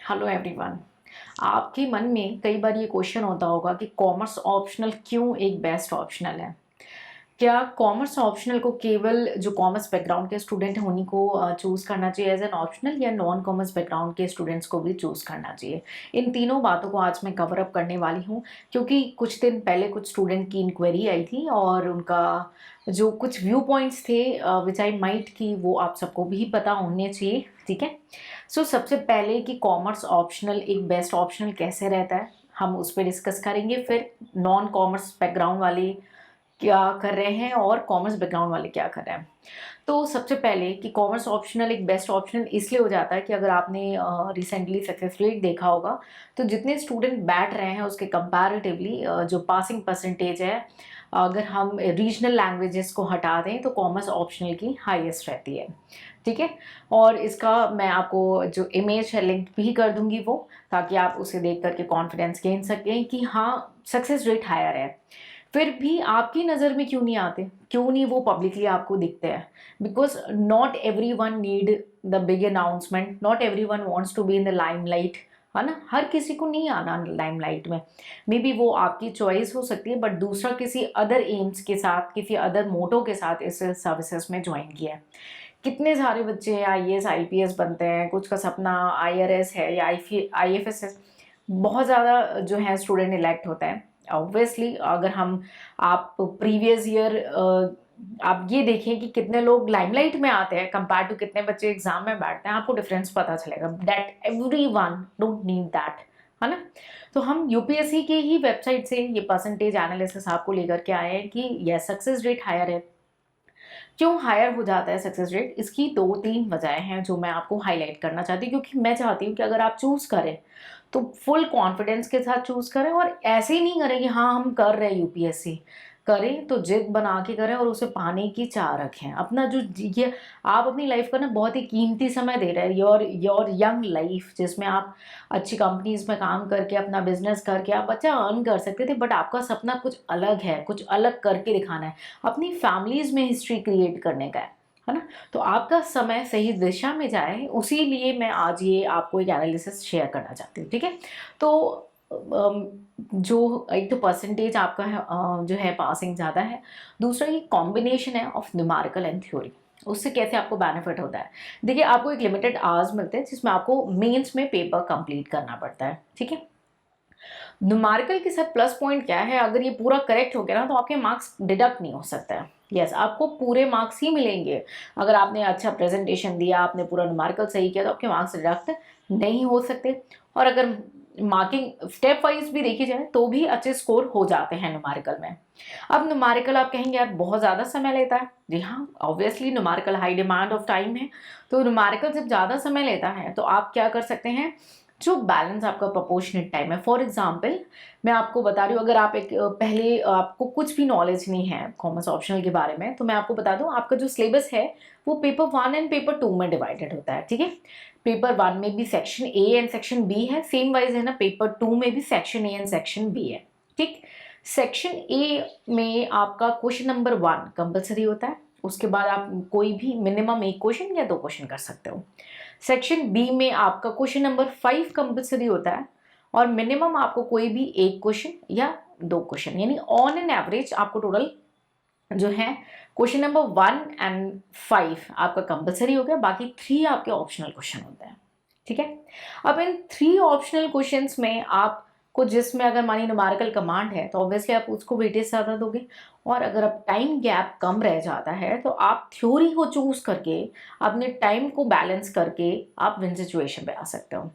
Hello everyone. आपके मन में कई बार ये क्वेश्चन होता होगा कि कॉमर्स ऑप्शनल क्यों एक बेस्ट ऑप्शनल है। क्या कॉमर्स ऑप्शनल को केवल जो कॉमर्स बैकग्राउंड के स्टूडेंट हैं उन्हीं को चूज़ करना चाहिए एज एन ऑप्शनल, या नॉन कॉमर्स बैकग्राउंड के स्टूडेंट्स को भी चूज़ करना चाहिए? इन तीनों बातों को आज मैं कवर अप करने वाली हूँ, क्योंकि कुछ दिन पहले कुछ स्टूडेंट की इंक्वायरी आई थी और उनका जो कुछ व्यू पॉइंट्स थे विच आई माइट की वो आप सबको भी पता होने चाहिए। ठीक है। सबसे पहले कि कॉमर्स ऑप्शनल एक बेस्ट ऑप्शनल कैसे रहता है, हम उस पर डिस्कस करेंगे। फिर नॉन कॉमर्स बैकग्राउंड वाले क्या कर रहे हैं और कॉमर्स बैकग्राउंड वाले क्या कर रहे हैं। तो सबसे पहले कि कॉमर्स ऑप्शनल एक बेस्ट ऑप्शनल इसलिए हो जाता है कि अगर आपने रिसेंटली सक्सेस रेट देखा होगा, तो जितने स्टूडेंट बैठ रहे हैं उसके कंपैरेटिवली जो पासिंग परसेंटेज है, अगर हम रीजनल लैंग्वेजेस को हटा दें तो कॉमर्स ऑप्शनल की हाईएस्ट रहती है। ठीक है। और इसका मैं आपको जो इमेज है लिंक भी कर दूंगी वो, ताकि आप उसे देख करके कॉन्फिडेंस गेन सकें कि हाँ सक्सेस रेट हायर है। फिर भी आपकी नज़र में क्यों नहीं आते, क्यों नहीं वो पब्लिकली आपको दिखते हैं? Because not everyone need the big announcement, not everyone wants to be in the limelight, है ना। हर किसी को नहीं आना लाइमलाइट में। मे बी वो आपकी चॉइस हो सकती है, बट दूसरा किसी अदर एम्स के साथ, किसी अदर मोटो के साथ इस सर्विसेज में ज्वाइन किया है। कितने सारे बच्चे आईएएस आईपीएस बनते हैं, कुछ का सपना आईआरएस है या आईएफएस है। बहुत ज़्यादा जो है स्टूडेंट इलेक्ट होता है। ऑब्वियसली अगर हम आप प्रीवियस ईयर आप ये देखें कि कितने लोग लाइमलाइट में आते हैं कंपेयर टू कितने बच्चे एग्जाम में बैठते हैं, आपको डिफरेंस पता चलेगा। That every one don't need that, है ना। तो हम यूपीएससी के ही वेबसाइट से ये परसेंटेज एनालिसिस आपको लेकर के आए हैं कि यह सक्सेस रेट हायर है। क्यों हायर हो जाता है सक्सेस रेट? इसकी दो तीन वजहें हैं जो मैं आपको हाईलाइट करना चाहती हूँ, क्योंकि मैं चाहती हूँ कि अगर आप चूज करें तो फुल कॉन्फिडेंस के साथ चूज करें, और ऐसे ही नहीं करें कि हाँ हम कर रहे हैं यूपीएससी। करें तो जिद बना के करें और उसे पाने की चाह रखें। अपना जो ये आप अपनी लाइफ का ना बहुत ही कीमती समय दे रहे हैं, योर यंग लाइफ, जिसमें आप अच्छी कंपनीज में काम करके अपना बिजनेस करके आप अच्छा अर्न कर सकते थे, बट आपका सपना कुछ अलग है, कुछ अलग करके दिखाना है, अपनी फैमिलीज में हिस्ट्री क्रिएट करने का है ना। तो आपका समय सही दिशा में जाए, उसी लिए मैं आज ये आपको एक एनालिसिस शेयर करना चाहती हूँ। ठीक है। तो जो एक तो परसेंटेज आपका है जो है पासिंग ज़्यादा है, दूसरा ये कॉम्बिनेशन है ऑफ न्यूमेरिकल एंड थ्योरी। उससे कैसे आपको बेनिफिट होता है? देखिए, आपको एक लिमिटेड आवर्स मिलते हैं जिसमें आपको मेंस में पेपर कंप्लीट करना पड़ता है। ठीक है। न्यूमेरिकल के साथ प्लस पॉइंट क्या है, अगर ये पूरा करेक्ट हो गया ना तो आपके मार्क्स डिडक्ट नहीं हो सकता है। यस, आपको पूरे मार्क्स ही मिलेंगे। अगर आपने अच्छा प्रेजेंटेशन दिया, आपने पूरा न्यूमेरिकल सही किया, तो आपके मार्क्स डिडक्ट नहीं हो सकते। और अगर मार्किंग स्टेप वाइज भी देखी जाए तो भी अच्छे स्कोर हो जाते हैं न्यूमेरिकल में। अब न्यूमेरिकल आप कहेंगे यार बहुत ज़्यादा समय लेता है। जी हाँ, obviously numerical high demand of time है। तो न्यूमेरिकल जब ज़्यादा समय लेता है तो आप क्या कर सकते हैं, जो बैलेंस आपका प्रोपोर्शनेट टाइम है। फॉर एग्जाम्पल मैं आपको बता रही हूँ, अगर आप एक पहले आपको कुछ भी नॉलेज नहीं है कॉमर्स ऑप्शनल के बारे में, तो मैं आपको बता दूँ आपका जो सिलेबस है वो पेपर 1 एंड पेपर 2 में डिवाइडेड होता है। ठीक है। पेपर 1 में भी section A and section B है, सेम वाइज है ना। पेपर 2 में भी section A and section B है। ठीक। सेक्शन ए में आपका क्वेश्चन नंबर 1 कंपल्सरी होता है, उसके बाद आप कोई भी मिनिमम एक क्वेश्चन या दो क्वेश्चन कर सकते हो। सेक्शन बी में आपका क्वेश्चन नंबर 5 कंपल्सरी होता है, और मिनिमम आपको कोई भी एक क्वेश्चन या दो क्वेश्चन, यानी ऑन एन एवरेज आपको टोटल जो है क्वेश्चन नंबर 1 एंड 5 आपका कंपल्सरी हो गया, बाकी 3 आपके ऑप्शनल क्वेश्चन होते हैं। ठीक है। अब इन 3 ऑप्शनल क्वेश्चंस में आपको, जिसमें अगर मानिए न्यूमेरिकल कमांड है तो ऑब्वियसली आप उसको वेटेज ज़्यादा दोगे, और अगर अब टाइम गैप कम रह जाता है तो आप थ्योरी को चूज करके अपने टाइम को बैलेंस करके आप विन सिचुएशन पे आ सकते हो,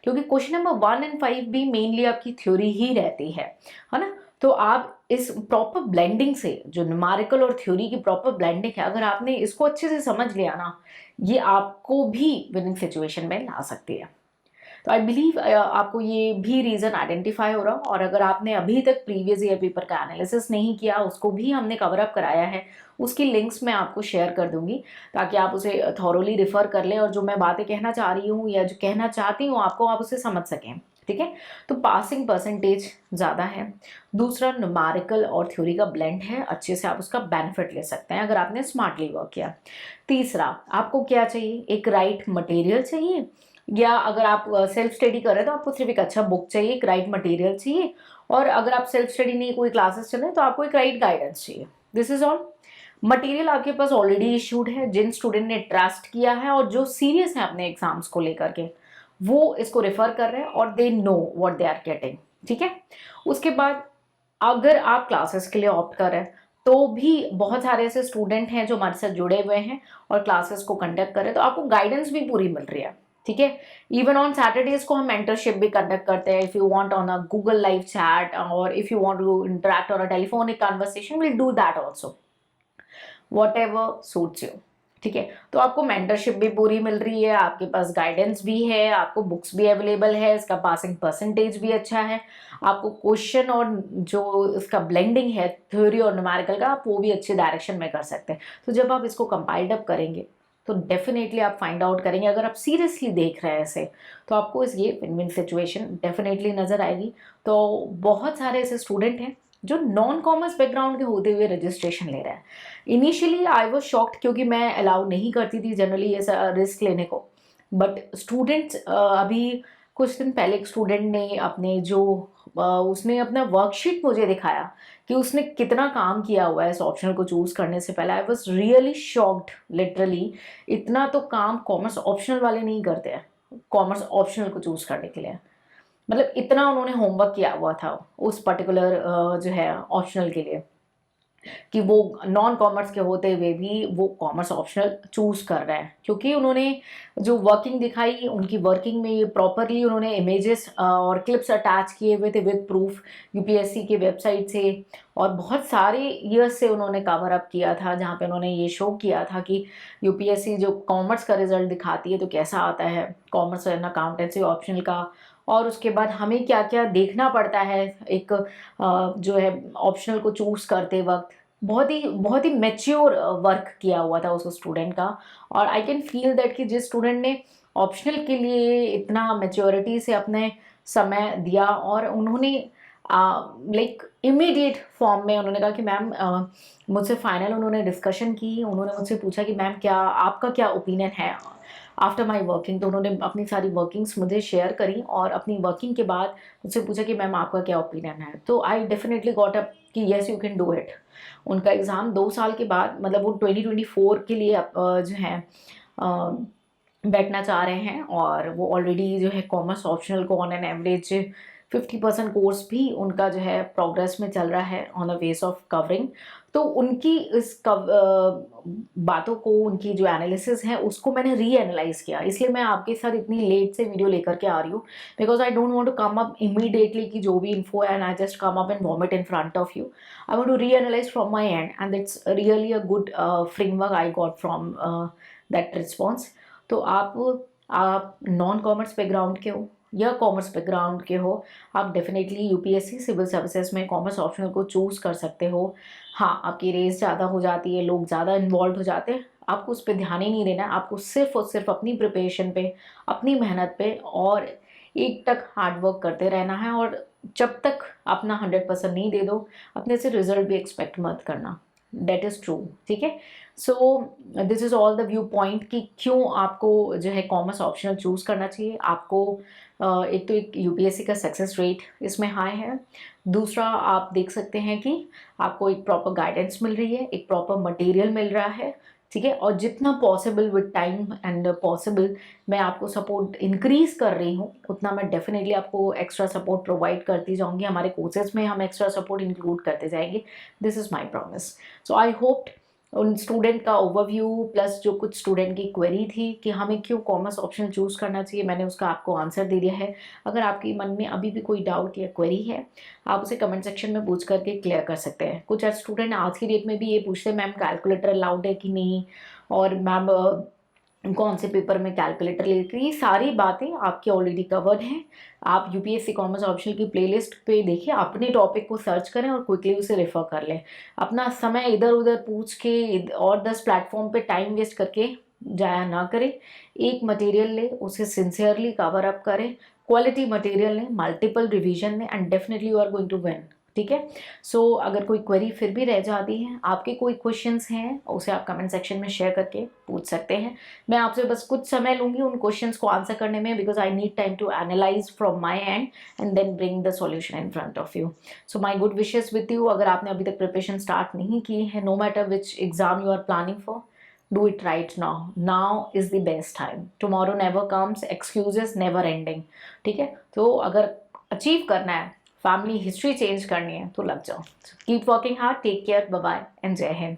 क्योंकि क्वेश्चन नंबर 1 एंड 5 भी मेनली आपकी थ्योरी ही रहती है ना। तो आप इस प्रॉपर ब्लेंडिंग से, जो न्यूमेरिकल और थ्योरी की प्रॉपर ब्लेंडिंग है, अगर आपने इसको अच्छे से समझ लिया ना, ये आपको भी विनिंग सिचुएशन में ला सकती है। तो आई बिलीव आपको ये भी रीज़न आइडेंटिफाई हो रहा हो। और अगर आपने अभी तक प्रीवियस ईयर पेपर का एनालिसिस नहीं किया, उसको भी हमने कवर अप कराया है, उसकी लिंक्स मैं आपको शेयर कर दूंगी, ताकि आप उसे थॉरोली रिफर कर लें और जो मैं बातें कहना चाह रही हूँ या जो कहना चाहती हूँ आपको, आप उसे समझ सकें। ठीक है। तो पासिंग परसेंटेज ज़्यादा है, दूसरा न्यूमेरिकल और थ्योरी का ब्लेंड है, अच्छे से आप उसका बेनिफिट ले सकते हैं अगर आपने स्मार्टली वर्क किया। तीसरा, आपको क्या चाहिए, एक राइट मटेरियल चाहिए, या अगर आप सेल्फ स्टडी कर रहे हैं तो आपको सिर्फ एक अच्छा बुक चाहिए, एक राइट मटेरियल चाहिए, और अगर आप सेल्फ स्टडी नहीं, कोई क्लासेस चल रहे हैं तो आपको एक राइट गाइडेंस चाहिए। This is all. मटेरियल आपके पास ऑलरेडी इशूड है, जिन स्टूडेंट ने ट्रस्ट किया है और जो सीरियस है अपने एग्जाम्स को लेकर के, वो इसको रेफर कर रहे हैं और they know what they are getting. ठीक है। उसके बाद अगर आप क्लासेस के लिए ऑप्ट कर रहे हैं तो भी बहुत सारे ऐसे स्टूडेंट हैं जो हमारे साथ जुड़े हुए हैं और क्लासेस को कंडक्ट कर रहे हैं, तो आपको गाइडेंस भी पूरी मिल रही है। ठीक है। इवन ऑन सैटरडेज को हम मेंटरशिप भी कंडक्ट करते हैं। If you want on a Google live chat और if you want to interact on a telephonic conversation, will do that also, whatever suits you. ठीक है। तो आपको मेंटरशिप भी पूरी मिल रही है, आपके पास गाइडेंस भी है, आपको बुक्स भी अवेलेबल है, इसका पासिंग परसेंटेज भी अच्छा है, आपको क्वेश्चन और जो इसका ब्लेंडिंग है थ्योरी और न्यूमेरिकल का, आप वो भी अच्छे डायरेक्शन में कर सकते हैं। तो जब आप इसको कंपाइल्ड अप करेंगे तो डेफिनेटली आप फाइंड आउट करेंगे, अगर आप सीरियसली देख रहे हैं ऐसे, तो आपको इस ये विन विन सिचुएशन डेफिनेटली नजर आएगी। तो बहुत सारे ऐसे स्टूडेंट हैं जो नॉन कॉमर्स बैकग्राउंड के होते हुए रजिस्ट्रेशन ले रहे हैं। इनिशियली आई वॉज शॉक्ड, क्योंकि मैं अलाउ नहीं करती थी जनरली ऐसा रिस्क लेने को, बट स्टूडेंट्स अभी कुछ दिन पहले एक स्टूडेंट ने अपने जो उसने अपना वर्कशीट मुझे दिखाया कि उसने कितना काम किया हुआ है इस ऑप्शनल को चूज करने से पहले। I was really shocked, literally. इतना तो काम कॉमर्स ऑप्शनल वाले नहीं करते हैं कॉमर्स ऑप्शनल को चूज करने के लिए। मतलब इतना उन्होंने होमवर्क किया हुआ था उस पर्टिकुलर जो है ऑप्शनल के लिए, कि वो नॉन कॉमर्स के होते हुए भी वो कॉमर्स ऑप्शनल चूज कर रहे हैं, क्योंकि उन्होंने जो वर्किंग दिखाई, उनकी वर्किंग में ये प्रॉपरली उन्होंने इमेजेस और क्लिप्स अटैच किए हुए थे विद प्रूफ यूपीएससी के वेबसाइट से, और बहुत सारे ईयर्स से उन्होंने कवर अप किया था जहाँ पे उन्होंने ये शो किया था कि यूपीएससी जो कॉमर्स का रिजल्ट दिखाती है तो कैसा आता है कॉमर्स एंड अकाउंटेंसी ऑप्शनल का, और उसके बाद हमें क्या क्या देखना पड़ता है एक जो है ऑप्शनल को चूज करते वक्त। बहुत ही मैच्योर वर्क किया हुआ था उस स्टूडेंट का, और आई कैन फील दैट कि जिस स्टूडेंट ने ऑप्शनल के लिए इतना मैच्योरिटी से अपने समय दिया, और उन्होंने लाइक इमीडिएट फॉर्म में उन्होंने कहा कि मैम, मुझसे फाइनल उन्होंने डिस्कशन की, उन्होंने मुझसे पूछा कि मैम क्या आपका क्या ओपिनियन है आफ्टर माई वर्किंग। तो उन्होंने अपनी सारी वर्किंग्स मुझे शेयर करी, और अपनी वर्किंग के बाद मुझसे पूछा कि मैम आपका क्या ओपिनियन है। तो आई डेफिनेटली गॉट अप कि yes you can do it. उनका एग्ज़ाम 2 साल के बाद, मतलब वो 2024 के लिए जो है बैठना चाह रहे हैं, और वो ऑलरेडी जो है कॉमर्स ऑप्शनल को ऑन एन एवरेज 50% कोर्स भी उनका जो है प्रोग्रेस में चल रहा है ऑन अ वेस ऑफ कवरिंग। तो उनकी इस बातों को, उनकी जो एनालिसिस है उसको मैंने री एनालाइज किया, इसलिए मैं आपके साथ इतनी लेट से वीडियो लेकर के आ रही हूँ, because I don't want to come up immediately कि जो भी इन्फो है and I just come up and vomit in front of you. I want to reanalyse from my end, and it's really a good framework I got from that response. तो आप non commerce background के हो या commerce background के हो, आप definitely UPSC civil services में commerce optional को चूज कर सकते हो। हाँ, आपकी रेस ज़्यादा हो जाती है, लोग ज़्यादा इन्वॉल्व हो जाते हैं, आपको उस पर ध्यान ही नहीं देना है। आपको सिर्फ और सिर्फ अपनी प्रिपरेशन पे, अपनी मेहनत पे और एक तक हार्ड वर्क करते रहना है, और जब तक अपना 100% नहीं दे दो, अपने से रिजल्ट भी एक्सपेक्ट मत करना। That is true. ठीक है। So this is all the view point कि क्यों आपको जो है कॉमर्स ऑप्शनल चूज़ करना चाहिए। आपको एक तो एक यूपीएससी का सक्सेस रेट इसमें हाई है, दूसरा आप देख सकते हैं कि आपको एक प्रॉपर गाइडेंस मिल रही है, एक प्रॉपर मटेरियल मिल रहा है। ठीक है। और जितना possible with time and possible मैं आपको सपोर्ट इंक्रीज कर रही हूँ, उतना मैं डेफिनेटली आपको एक्स्ट्रा सपोर्ट प्रोवाइड करती जाऊँगी। हमारे कोर्सेज में हम एक्स्ट्रा सपोर्ट इंक्लूड करते जाएंगे। This is my promise. So I hope उन स्टूडेंट का ओवरव्यू प्लस जो कुछ स्टूडेंट की क्वेरी थी कि हमें क्यों कॉमर्स ऑप्शन चूज़ करना चाहिए, मैंने उसका आपको आंसर दे दिया है। अगर आपके मन में अभी भी कोई डाउट या क्वेरी है, आप उसे कमेंट सेक्शन में पूछ करके क्लियर कर सकते हैं। कुछ स्टूडेंट आज की डेट में भी ये पूछते हैं मैम कैलकुलेटर अलाउड है कि नहीं, और मैम कौन से पेपर में कैलकुलेटर लेकर, ये सारी बातें आपकी ऑलरेडी कवर्ड हैं। आप यूपीएससी कॉमर्स ऑप्शनल की प्लेलिस्ट पे देखिए, अपने टॉपिक को सर्च करें और क्विकली उसे रेफर कर लें। अपना समय इधर उधर पूछ के और 10 प्लेटफॉर्म पे टाइम वेस्ट करके जाया ना करें। एक मटेरियल ले, उसे सिंसियरली कवर अप करें, क्वालिटी मटेरियल लें, मल्टीपल रिवीजन लें, and definitely you are going to win. ठीक है। सो अगर कोई क्वेरी फिर भी रह जाती है, आपके कोई क्वेश्चंस हैं, उसे आप कमेंट सेक्शन में शेयर करके पूछ सकते हैं। मैं आपसे बस कुछ समय लूँगी उन क्वेश्चंस को आंसर करने में, because I need time to analyse from my end and then bring the solution in front of you. So my good wishes with you. अगर आपने अभी तक प्रिपरेशन स्टार्ट नहीं की है, no matter which exam you are planning for, do it right now. Now is the best time. Tomorrow never comes. Excuses never ending. ठीक है, तो अगर अचीव करना है, फैमिली हिस्ट्री चेंज करनी है, तो लग जाओ। Keep working hard, take care, bye bye and Jai Hind.